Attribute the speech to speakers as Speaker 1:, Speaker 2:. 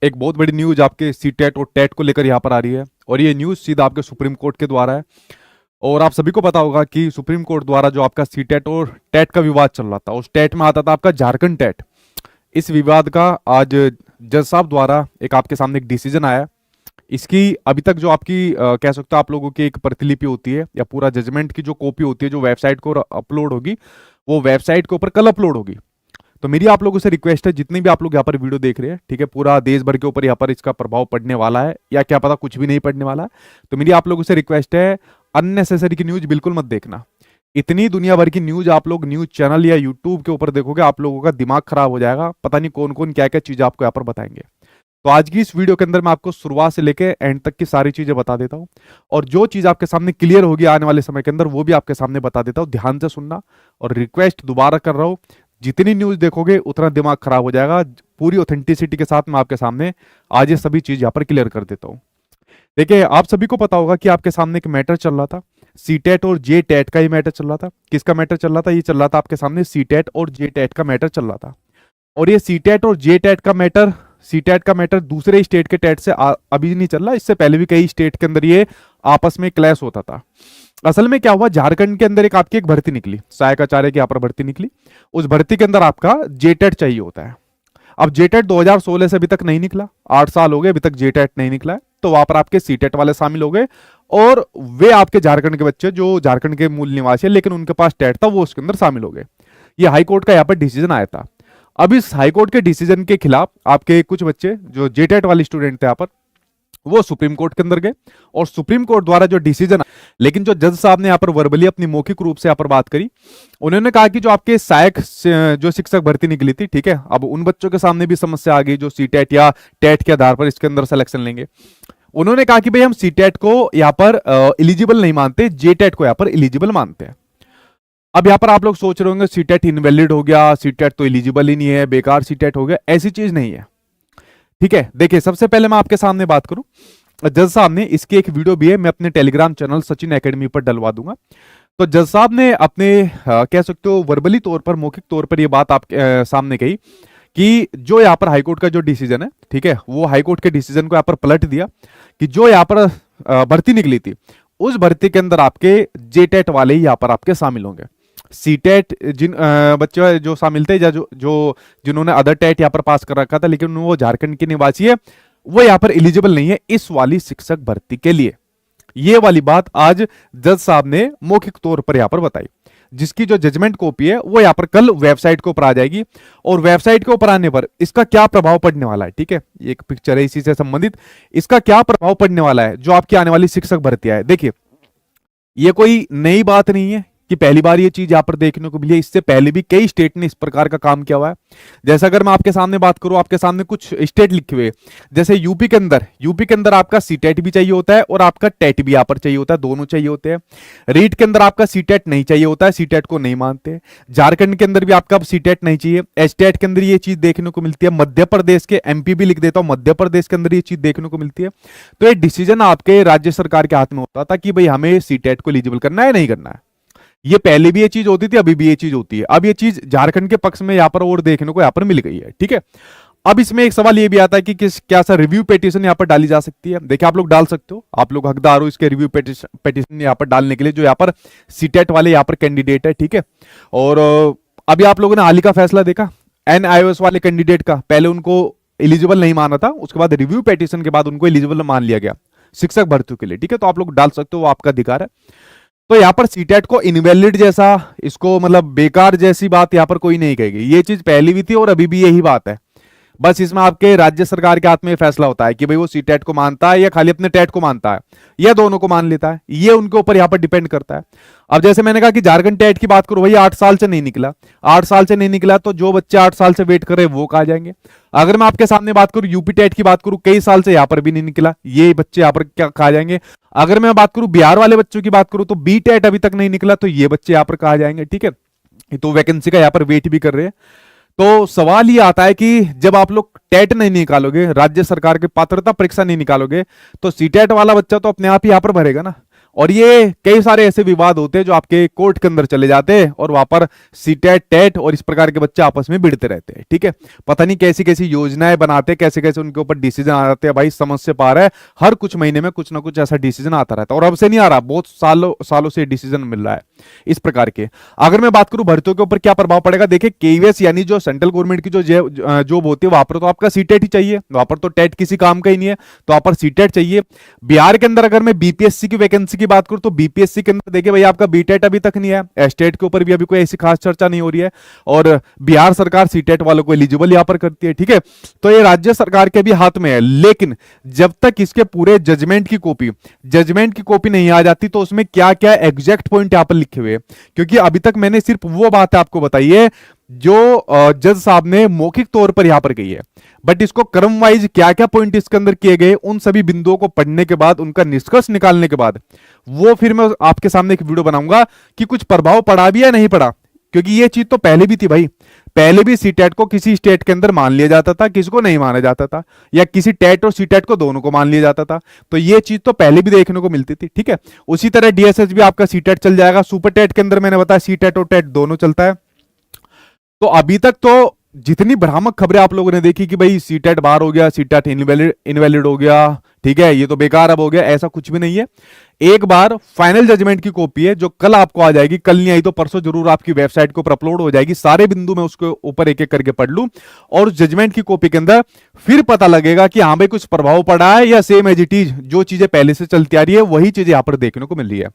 Speaker 1: एक बहुत बड़ी न्यूज आपके सीटेट और टेट को लेकर यहाँ पर आ रही है और ये न्यूज सीधा आपके सुप्रीम कोर्ट के द्वारा है। और आप सभी को पता होगा कि सुप्रीम कोर्ट द्वारा जो आपका सीटेट और टेट का विवाद चल रहा था, उस टेट में आता था आपका झारखंड टेट। इस विवाद का आज जज साहब द्वारा एक आपके सामने एक डिसीजन आया। इसकी अभी तक जो आपकी कह सकते हो आप लोगों की एक प्रतिलिपि होती है या पूरा जजमेंट की जो कॉपी होती है जो वेबसाइट को अपलोड होगी, वो वेबसाइट के ऊपर कल अपलोड होगी। तो मेरी आप लोगों से रिक्वेस्ट है, जितने भी आप लोग यहाँ पर वीडियो देख रहे हैं, ठीक है, पूरा देश भर के ऊपर यहाँ पर इसका प्रभाव पड़ने वाला है या क्या पता कुछ भी नहीं पड़ने वाला है। तो मेरी आप लोगों से रिक्वेस्ट है, अननेसेसरी की न्यूज बिल्कुल मत देखना। इतनी दुनिया भर की न्यूज आप लोग न्यूज चैनल या यूट्यूब के ऊपर देखोगे, आप लोगों का दिमाग खराब हो जाएगा। पता नहीं कौन कौन क्या क्या चीज आपको यहाँ पर बताएंगे। तो आज की इस वीडियो के अंदर मैं आपको शुरुआत से लेकर एंड तक की सारी चीजें बता देता हूं, और जो चीज आपके सामने क्लियर होगी आने वाले समय के अंदर वो भी आपके सामने बता देता हूं। ध्यान से सुनना, और रिक्वेस्ट दोबारा कर रहा हूं, जितनी न्यूज देखोगे उतना दिमाग खराब हो जाएगा। पूरी ऑथेंटिसिटी के साथ मैं आपके सामने आज ये सभी चीज यहाँ पर क्लियर कर देता हूँ। देखिए, आप सभी को पता होगा कि आपके सामने एक मैटर चल रहा था, सीटेट और जे टेट का ही मैटर चल रहा था। किसका मैटर चल रहा था? ये चल रहा था आपके सामने सीटेट और जे टेट का मैटर चल रहा था। और ये सीटेट और जे टेट का मैटर दूसरे स्टेट के टेट से अभी नहीं चल रहा, इससे पहले भी कई स्टेट के अंदर ये आपस में क्लैश होता था। असल में क्या हुआ, झारखंड के अंदर आपकी एक भर्ती निकली, सहायक आचार्य की यहाँ पर भर्ती निकली। उस भर्ती के अंदर आपका जेटेट चाहिए होता है। अब जेटेट 2016 से अभी तक नहीं निकला, 8 साल हो गए, अभी तक जेटेट नहीं निकला है। तो वहां पर आपके सीटेट वाले शामिल हो गए, और वे आपके झारखंड के बच्चे जो झारखंड के मूल निवासी है लेकिन उनके पास टेट था, वो उसके अंदर शामिल हो गए। ये हाईकोर्ट का यहाँ पर डिसीजन आया था। अब इस हाईकोर्ट के डिसीजन के खिलाफ आपके कुछ बच्चे जो जेटेट वाले स्टूडेंट थे यहाँ पर, वो सुप्रीम कोर्ट के अंदर गए, और सुप्रीम कोर्ट द्वारा जो डिसीजन, लेकिन जो जज साहब ने यहाँ पर वर्बली अपनी मौखिक रूप से यहाँ पर बात करी, उन्होंने कहा कि जो आपके सहायक जो शिक्षक भर्ती निकली थी, ठीक है, अब उन बच्चों के सामने भी समस्या आ गई जो सीटेट या टेट के आधार पर इसके अंदर सिलेक्शन लेंगे। उन्होंने कहा कि भाई हम सीटेट को यहाँ पर एलिजिबल नहीं मानते, जेटेट को यहाँ पर एलिजिबल मानते हैं। अब यहाँ पर आप लोग सोच रहे होंगे सीटेट इनवैलिड हो गया, सीटेट तो एलिजिबल ही नहीं है, बेकार सीटेट हो गया। ऐसी चीज नहीं है, ठीक है। देखिए, सबसे पहले मैं आपके सामने बात करूं, जज साहब ने इसकी एक वीडियो भी है, मैं अपने टेलीग्राम चैनल सचिन एकेडमी पर डलवा दूंगा। तो जज साहब ने अपने कह सकते हो वर्बली तौर पर, मौखिक तौर पर ये बात आपके सामने कही कि जो यहाँ पर हाईकोर्ट का जो डिसीजन है, ठीक है, वो हाईकोर्ट के डिसीजन को यहाँ पर पलट दिया कि जो यहाँ पर भर्ती निकली थी, उस भर्ती के अंदर आपके जेटेट वाले ही यहाँ पर आपके शामिल होंगे। सीटेट जिन बच्चे जो शामिल थे, या जिन्होंने अदर टेट यहाँ पर पास कर रखा था लेकिन वो झारखंड के निवासी है, वो यहाँ पर एलिजिबल नहीं है इस वाली शिक्षक भर्ती के लिए। ये वाली बात आज जज साहब ने मौखिक तौर पर यहाँ पर बताई, जिसकी जो जजमेंट कॉपी है वो यहाँ पर कल वेबसाइट के ऊपर आ जाएगी। और वेबसाइट के ऊपर आने पर इसका क्या प्रभाव पड़ने वाला है, ठीक है, एक पिक्चर है इसी से संबंधित, इसका क्या प्रभाव पड़ने वाला है जो आपकी आने वाली शिक्षक भर्तियां है। देखिए, ये कोई नई बात नहीं है कि पहली बार ये चीज यहाँ पर देखने को मिली है, इससे पहले भी कई स्टेट ने इस प्रकार का काम किया हुआ है। जैसे अगर मैं आपके सामने बात करूं, आपके सामने कुछ स्टेट लिखे हुए, जैसे यूपी के अंदर आपका सीटेट भी चाहिए होता है और आपका टेट भी यहाँ पर चाहिए होता है, दोनों चाहिए होते हैं। रीट के अंदर आपका सीटेट नहीं चाहिए होता है, सीटेट को नहीं मानते। झारखंड के अंदर भी आपका सीटेट नहीं चाहिए, एसटेट के अंदर ये चीज देखने को मिलती है। मध्य प्रदेश के, एमपी भी लिख देता हूं, मध्य प्रदेश के अंदर ये चीज देखने को मिलती है। तो ये डिसीजन आपके राज्य सरकार के हाथ में होता था कि भाई हमें सीटेट को एलिजिबल करना है नहीं करना है। ये पहले भी ये चीज होती थी, अभी भी ये चीज होती है। अब ये चीज झारखंड के पक्ष में यहाँ पर और देखने को यहाँ पर मिल गई है, ठीक है। अब इसमें एक सवाल ये भी आता है कि क्या सा रिव्यू पिटीशन यहाँ पर डाली जा सकती है। देखिए, आप लोग डाल सकते हो, आप लोग हकदार हो इसके रिव्यू पिटीशन यहाँ पर डालने के लिए, जो यहाँ पर सीटेट वाले यहाँ पर कैंडिडेट है, ठीक है। और अभी आप लोगों ने हाल ही का फैसला देखा NIOS वाले कैंडिडेट का, पहले उनको एलिजिबल नहीं माना था, उसके बाद रिव्यू पिटीशन के बाद उनको एलिजिबल मान लिया गया शिक्षक भर्ती के लिए, ठीक है। तो आप लोग डाल सकते हो, वो आपका अधिकार है। तो यहाँ पर सीटेट को इनवैलिड जैसा, इसको मतलब बेकार जैसी बात यहाँ पर कोई नहीं कहेगी। ये चीज पहले भी थी और अभी भी यही बात है। बस इसमें आपके राज्य सरकार के हाथ में फैसला होता है कि भाई वो सीटेट को मानता है या खाली अपने टेट को मानता है, या दोनों को मान लेता है। ये उनके ऊपर यहाँ पर डिपेंड करता है। अब जैसे मैंने कहा कि झारखंड टेट की बात करो, भाई 8 साल से नहीं निकला, 8 साल से नहीं निकला, तो जो बच्चे 8 साल से वेट कर रहे हैं वो कहा जाएंगे। अगर मैं आपके सामने बात करूं यूपी टेट की बात करूं, कई साल से यहाँ पर भी नहीं निकला, ये बच्चे यहाँ पर क्या कहा जाएंगे। अगर मैं बात करूं बिहार वाले बच्चों की बात करूं, तो बी टेट अभी तक नहीं निकला, तो ये बच्चे यहाँ पर कहा जाएंगे, ठीक है। तो वैकेंसी का यहाँ पर वेट भी कर रहे हैं। तो सवाल ये आता है कि जब आप लोग टेट नहीं निकालोगे, राज्य सरकार की पात्रता परीक्षा नहीं निकालोगे, तो सीटेट वाला बच्चा तो अपने आप ही यहाँ पर भरेगा ना। और ये कई सारे ऐसे विवाद होते हैं जो आपके कोर्ट के अंदर चले जाते हैं और वहां पर सीटेट टेट और इस प्रकार के बच्चे आपस में भिड़ते रहते हैं। ठीक है, पता नहीं कैसी कैसी योजनाएं बनाते हैं, कैसे कैसे उनके ऊपर डिसीजन आ जाते हैं। भाई समझ से पार है, हर कुछ महीने में कुछ ना कुछ ऐसा डिसीजन आता रहता है और अब से नहीं आ रहा, बहुत सालों सालों से डिसीजन मिल रहा है इस प्रकार के। अगर मैं बात करूं भर्तियों के ऊपर क्या प्रभाव पड़ेगा, देखिए केवीएस यानी जो सेंट्रल गवर्नमेंट की जो जॉब होती है वहां पर तो आपका सीटेट ही चाहिए, वहां पर तो टेट किसी काम का ही नहीं है, तो वहां पर सीटेट चाहिए। बिहार के अंदर अगर मैं बीपीएससी की वैकेंसी की बात करूं तो बीपीएससी के अंदर देखिए भाई आपका बीटेट अभी तक नहीं है, स्टेट के ऊपर भी अभी कोई ऐसी खास चर्चा नहीं हो रही है और बिहार सरकार सीटेट वालों को एलिजिबल यहां पर करती है। ठीक है, तो ये राज्य सरकार के भी हाथ में है, लेकिन जब तक इसके पूरे जजमेंट की कॉपी नहीं आ जाती तो उसमें क्या क्या एग्जैक्ट पॉइंट यहां पर लिखे हुए हैं, क्योंकि अभी तक मैंने सिर्फ वो बात आपको बताई है जो जज साहब ने मौखिक तौर पर यहां पर कही है, बट इसको क्रम वाइज क्या क्या पॉइंट इसके अंदर किए गए उन सभी बिंदुओं को पढ़ने के बाद, उनका निष्कर्ष निकालने के बाद वो फिर मैं आपके सामने एक वीडियो बनाऊंगा कि कुछ प्रभाव पड़ा भी या नहीं पड़ा। क्योंकि ये चीज तो पहले भी थी भाई, पहले भी सीटेट को किसी स्टेट के अंदर मान लिया जाता था, किसी को नहीं माना जाता था, या किसी टेट और सीटेट को दोनों को मान लिया जाता था, तो ये चीज तो पहले भी देखने को मिलती थी। ठीक है, उसी तरह डीएसएस भी आपका सीटेट चल जाएगा, सुपर टेट के अंदर मैंने बताया सीटेट और टेट दोनों चलता है। तो अभी तक तो जितनी भ्रामक खबरें आप लोगों ने देखी कि भाई सीटेट बाहर हो गया, सीटेट इनवैलिड हो गया, ठीक है, ये तो बेकार अब हो गया, ऐसा कुछ भी नहीं है। एक बार फाइनल जजमेंट की कॉपी है जो कल आपको आ जाएगी, कल नहीं आई तो परसों जरूर आपकी वेबसाइट के ऊपर अपलोड हो जाएगी, सारे बिंदु मैं उसके ऊपर एक एक करके पढ़ लूं और उस जजमेंट की कॉपी के अंदर फिर पता लगेगा कि हाँ भाई कुछ प्रभाव पड़ा है या सेम एज इट इज जो चीजें पहले से चलती आ रही है वही चीजें यहां पर देखने को मिल रही है।